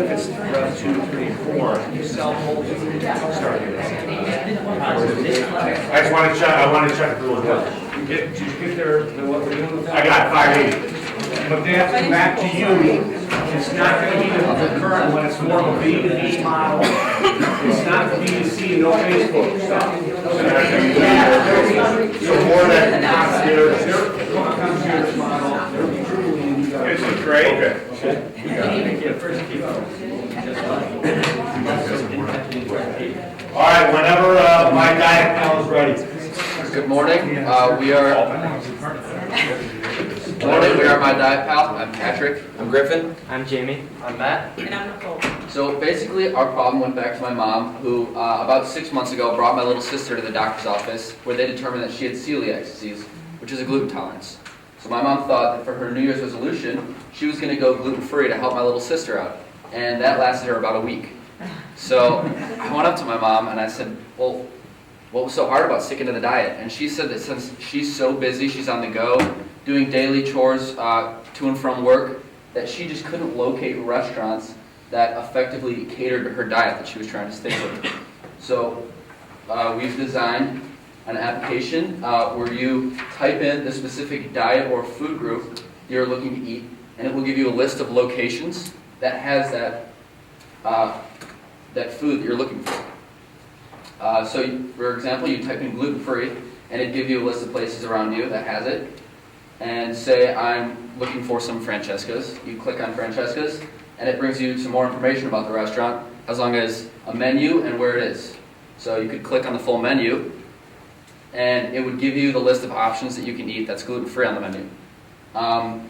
if it's round 2, 3, and 4, you sell multi starting at I just want to check. I want to check if it was working. Did you get their what we're doing with that? I got 580. But that's back to you. It's not going to be the current one. It's more of a B2B model. It's not B2C, no Facebook stuff. So more than concierge. Their concierge model, they're truly in you guys. This is great. Okay. All right. Whenever my diet pal is ready. Good morning. We are My Diet Pal. I'm Patrick. I'm Griffin. I'm Jamie. I'm Matt. And I'm Nicole. So basically, our problem went back to my mom, who about 6 months ago brought my little sister to the doctor's office, where they determined that she had celiac disease, which is a gluten tolerance. So my mom thought that for her New Year's resolution, she was going to go gluten-free to help my little sister out, and that lasted her about a week. So I went up to my mom and I said, well, what was so hard about sticking to the diet? And she said that since she's so busy, she's on the go, doing daily chores to and from work, that she just couldn't locate restaurants that effectively catered to her diet that she was trying to stick with. So we've designed an application where you type in the specific diet or food group you're looking to eat, and it will give you a list of locations that has that food that you're looking for. For example, you type in gluten-free, and it'd give you a list of places around you that has it. And say I'm looking for some Francesca's. You click on Francesca's, and it brings you some more information about the restaurant, as long as a menu and where it is. So you could click on the full menu, and it would give you the list of options that you can eat that's gluten-free on the menu.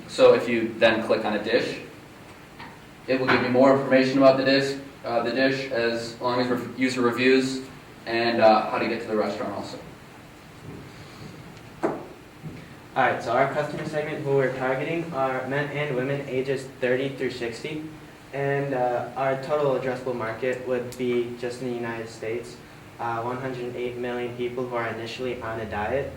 So if you then click on a dish, it will give you more information about the dish as long as user reviews, and how to get to the restaurant also. Alright, so our customer segment who we're targeting are men and women ages 30 through 60. And our total addressable market would be, just in the United States, 108 million people who are initially on a diet.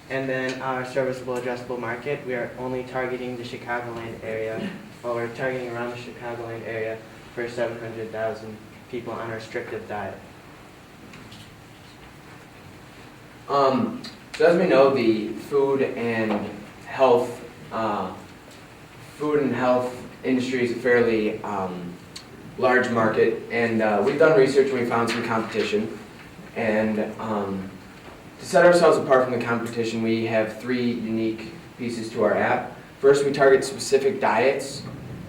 And then our serviceable addressable market, we are only targeting the Chicagoland area, or we're targeting around the Chicagoland area for 700,000 people on a restrictive diet. So as we know, the food and health industry is a fairly large market, and we've done research and we found some competition. And to set ourselves apart from the competition, we have 3 unique pieces to our app. First, we target specific diets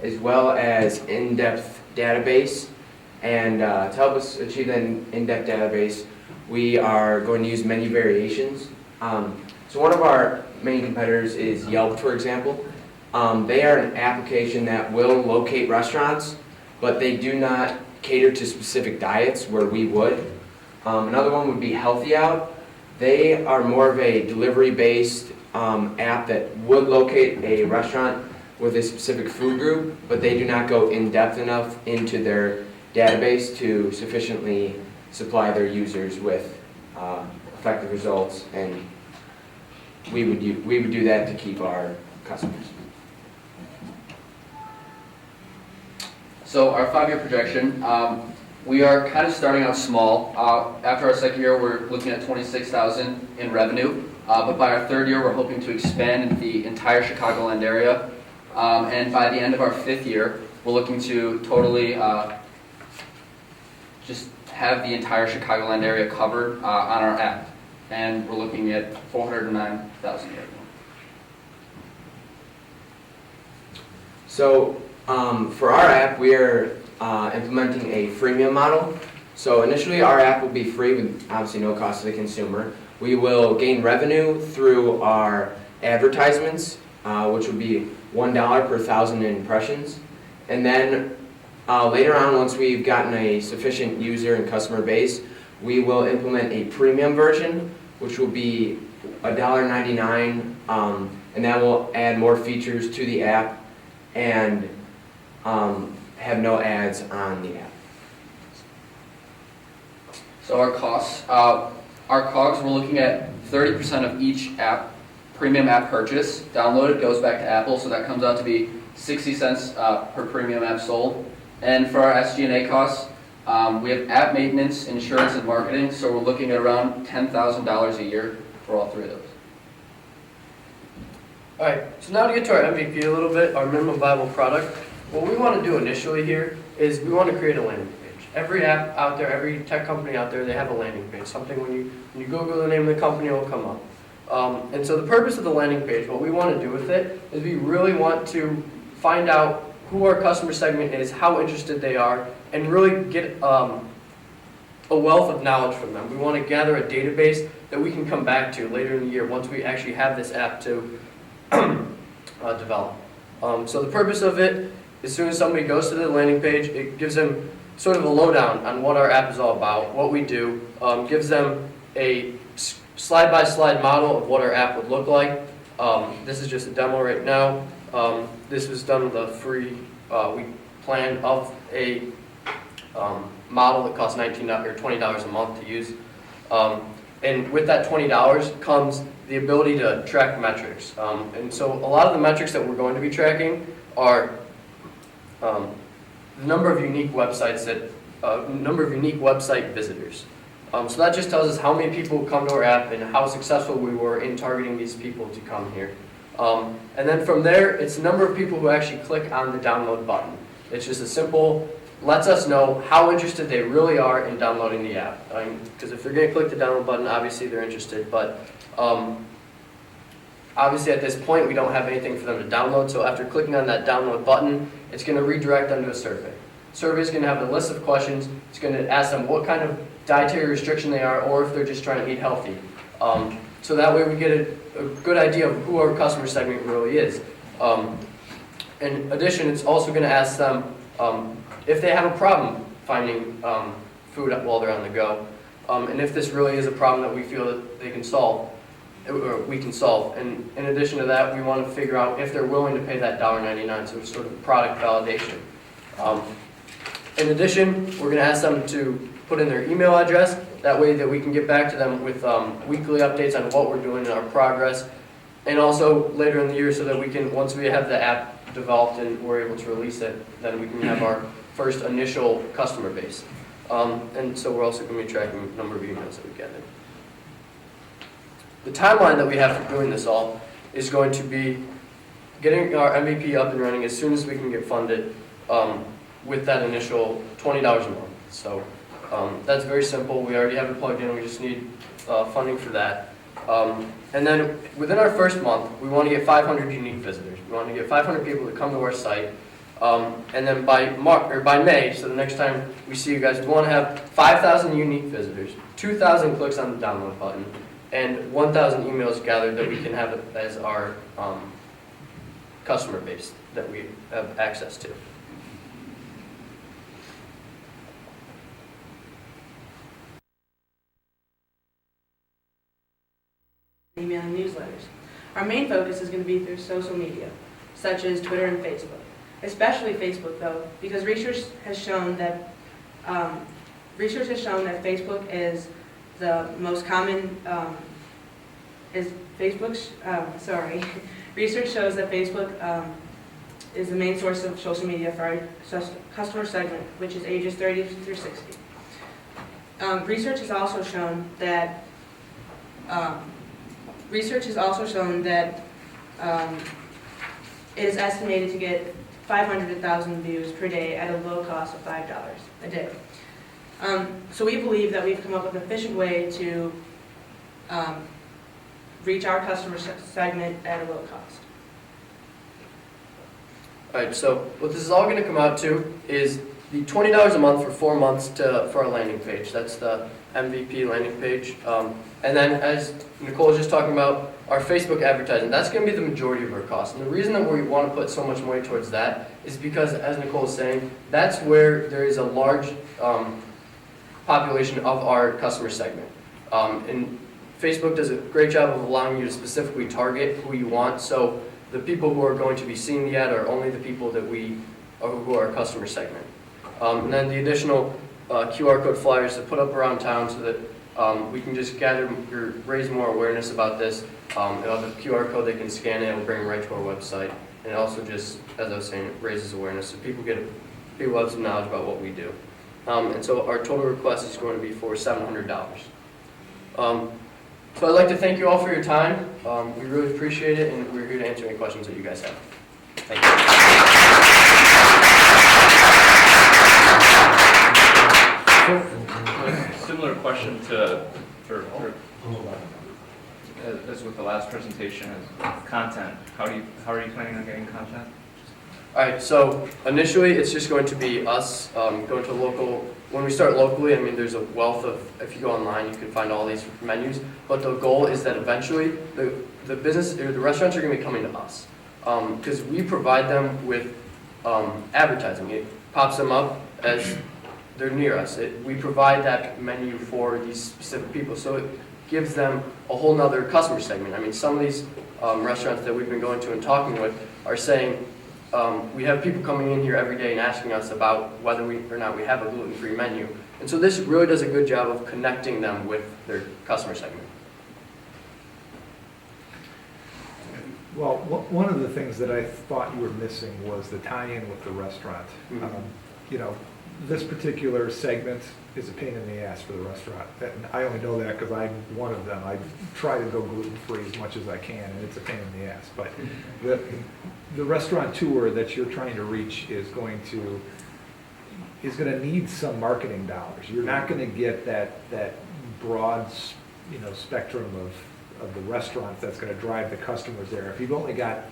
as well as in-depth database. And to help us achieve that in-depth database, we are going to use menu variations. So one of our main competitors is Yelp, for example. They are an application that will locate restaurants, but they do not cater to specific diets where we would. Another one would be Healthy Out. They are more of a delivery-based app that would locate a restaurant with a specific food group, but they do not go in-depth enough into their database to sufficiently supply their users with effective results, and we would do that to keep our customers. So our 5-year projection, we are kind of starting out small. After our second year, we're looking at 26,000 in revenue, but by our 3rd year, we're hoping to expand the entire Chicagoland area, and by the end of our 5th year, we're looking to totally just have the entire Chicagoland area covered on our app, and we're looking at 409,000 right now. So for our app, we are implementing a freemium model. So initially, our app will be free with obviously no cost to the consumer. We will gain revenue through our advertisements, which would be $1 per 1,000 impressions. And then later on, once we've gotten a sufficient user and customer base, we will implement a premium version, which will be $1.99, and that will add more features to the app and have no ads on the app. So our costs, our COGS, we're looking at 30% of each premium app purchase downloaded goes back to Apple, so that comes out to be 60 cents per premium app sold. And for our SG&A costs, we have app maintenance, insurance, and marketing, so we're looking at around $10,000 a year for all three of those. Alright, so now to get to our MVP a little bit, our minimum viable product, what we want to do initially here is we want to create a landing page. Every app out there, every tech company out there, they have a landing page. Something when you Google the name of the company, it will come up. And so the purpose of the landing page, what we want to do with it, is we really want to find out who our customer segment is, how interested they are, and really get a wealth of knowledge from them. We want to gather a database that we can come back to later in the year once we actually have this app to develop. So the purpose of it, as soon as somebody goes to the landing page, it gives them sort of a lowdown on what our app is all about, what we do, gives them a slide-by-slide model of what our app would look like. This is just a demo right now. This was done with a free plan of a model that costs $19 or $20 a month to use. And with that $20 comes the ability to track metrics. And so a lot of the metrics that we're going to be tracking are the number of unique websites number of unique website visitors. So that just tells us how many people come to our app and how successful we were in targeting these people to come here. And then from there, it's the number of people who actually click on the download button. It's just a simple, lets us know how interested they really are in downloading the app. Because if they're going to click the download button, obviously they're interested. But obviously at this point, we don't have anything for them to download. So after clicking on that download button, it's going to redirect them to a survey. The survey is going to have a list of questions. It's going to ask them what kind of dietary restriction they are, or if they're just trying to eat healthy. So that way we get a good idea of who our customer segment really is. In addition, it's also going to ask them if they have a problem finding food while they're on the go, and if this really is a problem that we feel that they can solve, or we can solve. And in addition to that, we want to figure out if they're willing to pay that $1.99, so it's sort of product validation. In addition, we're going to ask them to put in their email address. That way that we can get back to them with weekly updates on what we're doing in our progress. And also later in the year so that we can, once we have the app developed and we're able to release it, then we can have our first initial customer base. And so we're also going to be tracking the number of emails that we get in. The timeline that we have for doing this all is going to be getting our MVP up and running as soon as we can get funded with that initial $20 a month. So that's very simple. We already have it plugged in. We just need funding for that. And then within our first month, we want to get 500 unique visitors. We want to get 500 people to come to our site. And then by May, so the next time we see you guys, we want to have 5,000 unique visitors, 2,000 clicks on the download button, and 1,000 emails gathered that we can have as our customer base that we have access to. Emailing newsletters. Our main focus is going to be through social media, such as Twitter and Facebook. Especially Facebook, though, because research has shown that Facebook is the most common. Research shows that Facebook is the main source of social media for our customer segment, which is ages 30 through 60. Research has also shown that it is estimated to get 500 to 1,000 views per day at a low cost of $5 a day. So we believe that we've come up with an efficient way to reach our customer segment at a low cost. All right, so what this is all going to come out to is the $20 a month for 4 months for our landing page. That's the MVP landing page. And then as Nicole was just talking about, our Facebook advertising, that's going to be the majority of our costs. And the reason that we want to put so much money towards that is because, as Nicole was saying, that's where there is a large population of our customer segment. And Facebook does a great job of allowing you to specifically target who you want. So the people who are going to be seeing the ad are only the people that who are our customer segment. And then the additional QR code flyers to put up around town so that we can just raise more awareness about this. It'll have a QR code they can scan it, it'll bring them right to our website. And it also just, as I was saying, it raises awareness so people get people have some knowledge about what we do. And so our total request is going to be for $700. So I'd like to thank you all for your time. We really appreciate it, and we're here to answer any questions that you guys have. Thank you. Similar question to, as with the last presentation, is content. How are you planning on getting content? All right, so initially, it's just going to be us going to local. When we start locally, I mean, there's a wealth of, if you go online, you can find all these menus. But the goal is that eventually, the business, or the restaurants are going to be coming to us. Because we provide them with advertising. It pops them up as they're near us. We provide that menu for these specific people. So it gives them a whole nother customer segment. I mean, some of these restaurants that we've been going to and talking with are saying, we have people coming in here every day and asking us about whether or not we have a gluten-free menu. And so this really does a good job of connecting them with their customer segment. Well, one of the things that I thought you were missing was the tie-in with the restaurant. You know, this particular segment is a pain in the ass for the restaurant. And I only know that because I'm one of them. I try to go gluten-free as much as I can, and it's a pain in the ass. But the restaurateur that you're trying to reach is going to need some marketing dollars. You're not going to get that broad, spectrum of the restaurants that's going to drive the customers there. If you've only got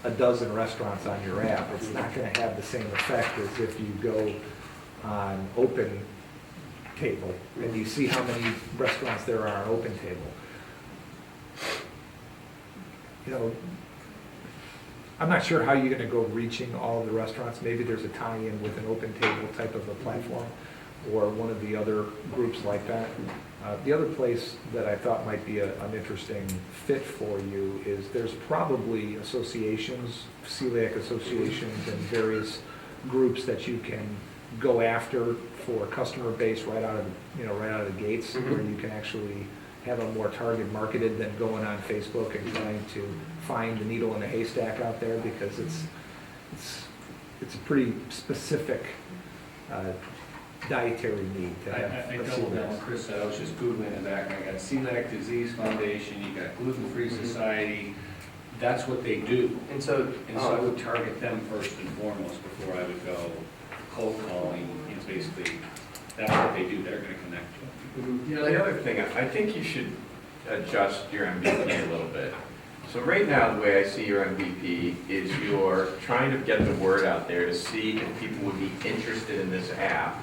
a dozen restaurants on your app, it's not going to have the same effect as if you go on Open Table and you see how many restaurants there are on Open Table. You know, I'm not sure how you're going to go reaching all of the restaurants. Maybe there's a tie-in with an Open Table type of a platform or one of the other groups like that. The other place that I thought might be an interesting fit for you is there's probably associations, celiac associations and various groups that you can go after for customer base right out of the gates, where you can actually have a more targeted marketed than going on Facebook and trying to find the needle in a haystack out there, because it's a pretty specific dietary need to have. I doubled down what Chris said. I was just Googling it back. I got Celiac Disease Foundation, you got Gluten Free Society. That's what they do. And so I would target them first and foremost before I would go cold calling. It's basically, that's what they do. They're going to connect you. You know, the other thing, I think you should adjust your MVP a little bit. So right now, the way I see your MVP is you're trying to get the word out there to see if people would be interested in this app.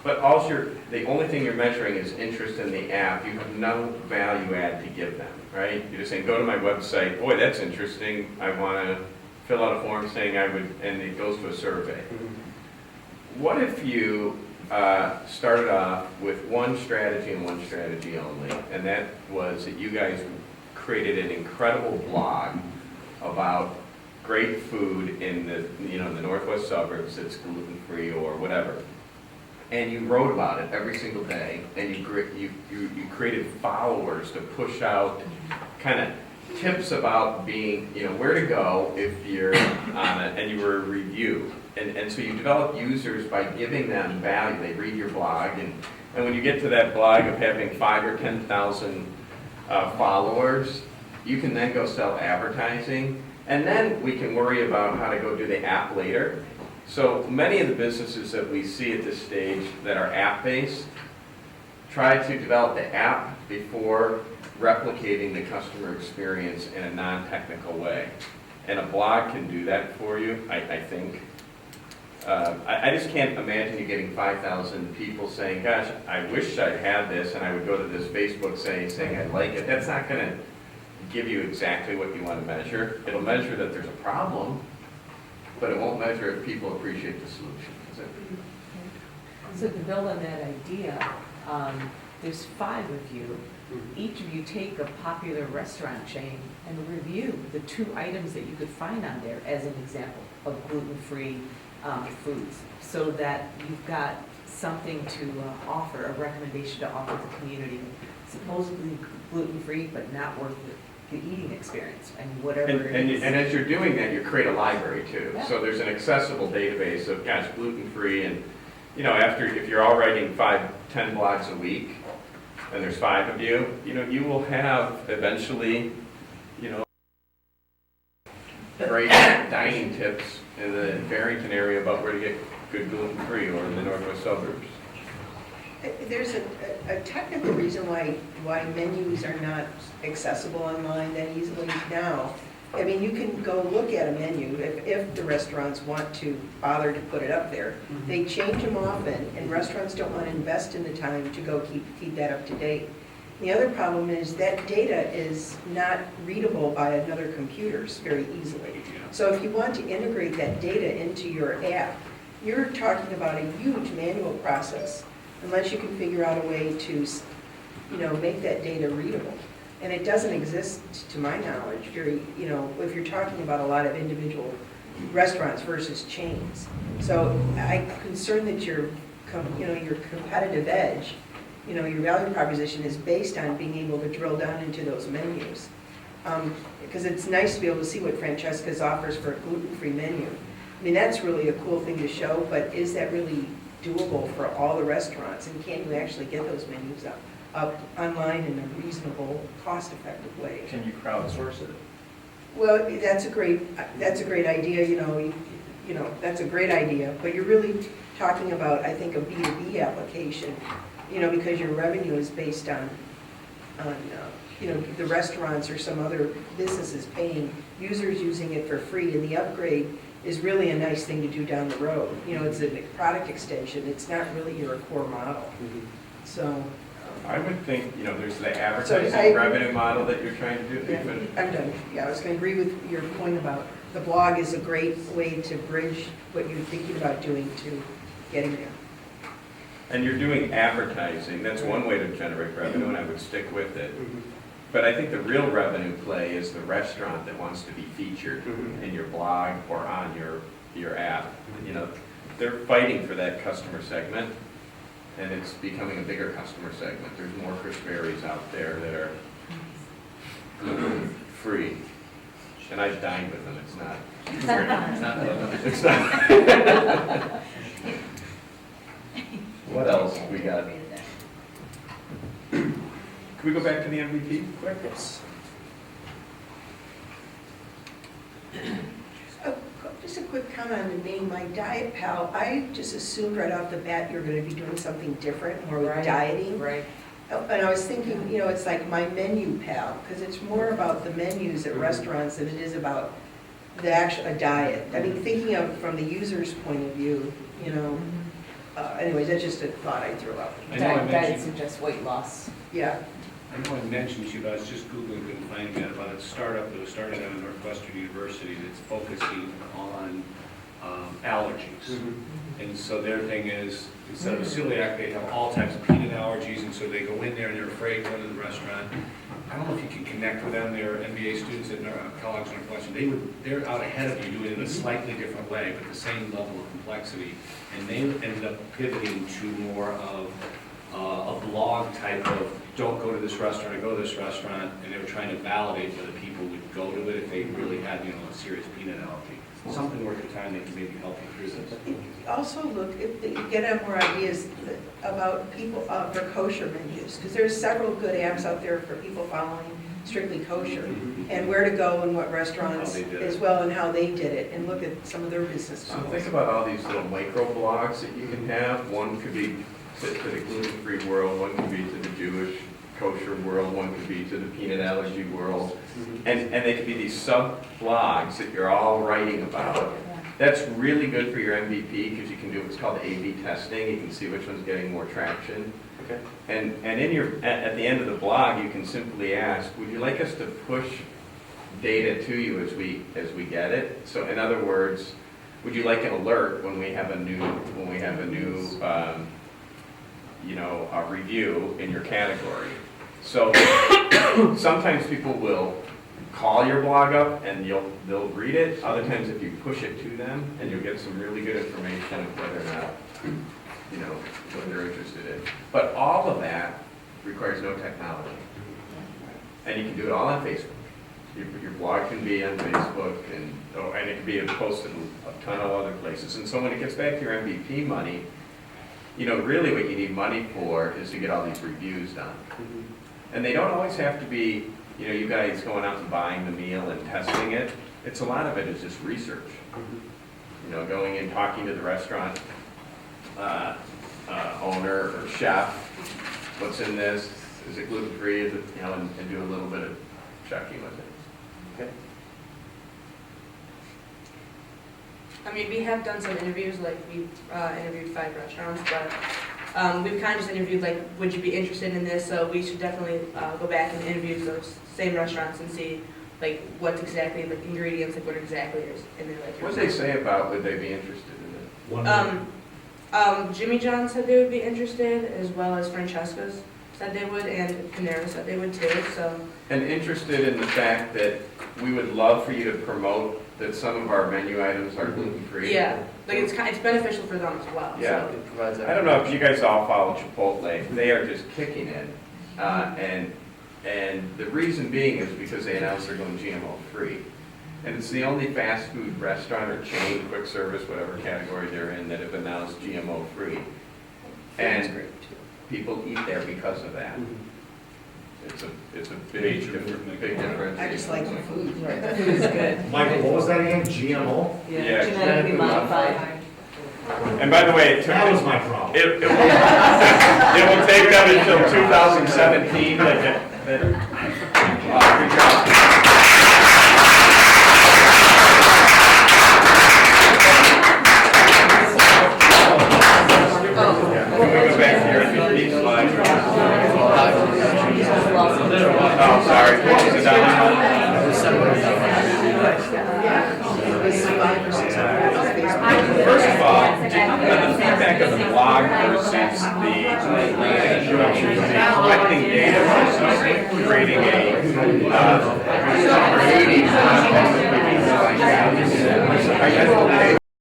But also, the only thing you're measuring is interest in the app. You have no value add to give them, right? You're just saying, go to my website. Boy, that's interesting. I want to fill out a form saying I would, and it goes to a survey. What if you started off with one strategy and one strategy only, and that was that you guys created an incredible blog about great food in the northwest suburbs that's gluten-free or whatever, and you wrote about it every single day, and you created followers to push out kind of tips about being, where to go if you're on it, and you were a review. And so you develop users by giving them value. They read your blog, and when you get to that blog of having 5,000 or 10,000 followers, you can then go sell advertising, and then we can worry about how to go do the app later. So many of the businesses that we see at this stage that are app-based try to develop the app before replicating the customer experience in a non-technical way. And a blog can do that for you, I think. I just can't imagine you getting 5,000 people saying, gosh, I wish I had this, and I would go to this Facebook saying I like it. That's not going to give you exactly what you want to measure. It'll measure that there's a problem, but it won't measure if people appreciate the solution. Is it? So to build on that idea, there's 5 of you. Each of you take a popular restaurant chain and review the 2 items that you could find on there as an example of gluten-free foods, so that you've got something to offer, a recommendation to offer the community. Supposedly gluten-free, but not worth the eating experience and whatever And, it and, is. and as you're doing that, you create a library too. Yeah. So there's an accessible database of, gosh, gluten-free, and, you know, after, if you're all writing 5, 10 blogs a week, and there's 5 of you, you know, you will have eventually, you know, great dining tips in the Barrington area about where to get good gluten-free, or in the northwest suburbs. There's a technical reason why menus are not accessible online that easily now. I mean, you can go look at a menu if the restaurants want to bother to put it up there. They change them often, and restaurants don't want to invest in the time to go keep that up to date. The other problem is that data is not readable by another computers very easily. So if you want to integrate that data into your app, you're talking about a huge manual process unless you can figure out a way to, you know, make that data readable. And it doesn't exist, to my knowledge, very, you know, if you're talking about a lot of individual restaurants versus chains. So I'm concerned that your competitive edge, you know, your value proposition is based on being able to drill down into those menus. Because it's nice to be able to see what Francesca's offers for a gluten-free menu. I mean, that's really a cool thing to show, but is that really doable for all the restaurants? And can you actually get those menus up online in a reasonable, cost-effective way? Can you crowdsource it? Well, that's a great idea, you know, that's a great idea, but you're really talking about, I think, a B2B application, you know, because your revenue is based on you know, the restaurants or some other businesses paying users using it for free, and the upgrade is really a nice thing to do down the road. You know, it's a product extension, it's not really your core model. So. I would think, you know, there's the advertising revenue model that you're trying to do. Yeah, I'm done. Yeah, I was going to agree with your point about the blog is a great way to bridge what you're thinking about doing to getting there. And you're doing advertising, that's one way to generate revenue, and I would stick with it. But I think the real revenue play is the restaurant that wants to be featured in your blog or on your app. You know, they're fighting for that customer segment, and it's becoming a bigger customer segment. There's more Chris Berries out there that are free, and I've dined with them. It's not. It's not. What else we got? Can we go back to the MVP quick? Yes. Just a quick comment on the name, My Diet Pal. I just assumed right off the bat you're going to be doing something different, more with dieting. Right. And I was thinking, you know, it's like My Menu Pal, because it's more about the menus at restaurants than it is about the actual diet. I mean, thinking of from the user's point of view, you know. Anyways, that's just a thought I threw out. Diet suggests weight loss. Yeah. I know I mentioned to you, but I was just Googling, couldn't find it, about a startup that was started out of Northwestern University that's focusing on allergies. And so their thing is, instead of celiac, they have all types of peanut allergies, and so they go in there and they're afraid to go to the restaurant. I don't know if you can connect with them, they're MBA students at Kellogg's Northwestern. They're out ahead of you doing it in a slightly different way, but the same level of complexity. And they ended up pivoting to more of a blog type of, don't go to this restaurant or go to this restaurant, and they were trying to validate whether people would go to it if they really had, you know, a serious peanut allergy. Something worth your time that can maybe help you through this. Also look, if you get more ideas about people for kosher menus, because there's several good apps out there for people following strictly kosher, and where to go and what restaurants as well, and how they did it, and look at some of their business models. So think about all these little micro blogs that you can have. One could be to the gluten-free world, one could be to the Jewish kosher world, one could be to the peanut allergy world, and they could be these sub-blogs that you're all writing about. That's really good for your MVP because you can do what's called A/B testing. You can see which one's getting more traction. Okay. And at the end of the blog, you can simply ask, would you like us to push data to you as we get it? So in other words, would you like an alert when we have a new review in your category? So sometimes people will call your blog up and they'll read it. Other times if you push it to them, and you'll get some really good information of whether or not, you know, what they're interested in. But all of that requires no technology. And you can do it all on Facebook. Your blog can be on Facebook and it can be posted in a ton of other places. And so when it gets back to your MVP money, really what you need money for is to get all these reviews done. And they don't always have to be, you guys going out and buying the meal and testing it. A lot of it is just research. Going in, talking to the restaurant owner or chef, what's in this, is it gluten-free, is it, and do a little bit of checking with it. Okay. I mean, we have done some interviews, like we interviewed 5 restaurants, but we've kind of just interviewed, like, would you be interested in this? So we should definitely go back and interview those same restaurants and see, like, what's exactly, like, ingredients, like, what exactly is in there. Like, what do they say about would they be interested in it? Jimmy John said they would be interested, as well as Francesca's said they would, and Panera said they would too, so. And interested in the fact that we would love for you to promote that some of our menu items are gluten-free. Yeah, like it's beneficial for them as well. Yeah. So. It provides that. I don't know if you guys all follow Chipotle. They are just kicking it. And the reason being is because they announced they're going GMO-free. And it's the only fast food restaurant or chain, quick service, whatever category they're in, that have announced GMO-free. And people eat there because of that. It's a big difference. I just like the food. Right, the food is good. Michael, what was that again? GMO? Yeah, Genetically modified. And by the way, it took That was my problem. it will take them until 2017 to get that. Good job. Yeah, can we go back to your MVP slide? Oh, sorry, what was it First of all, the feedback of the blog versus the collecting data versus creating a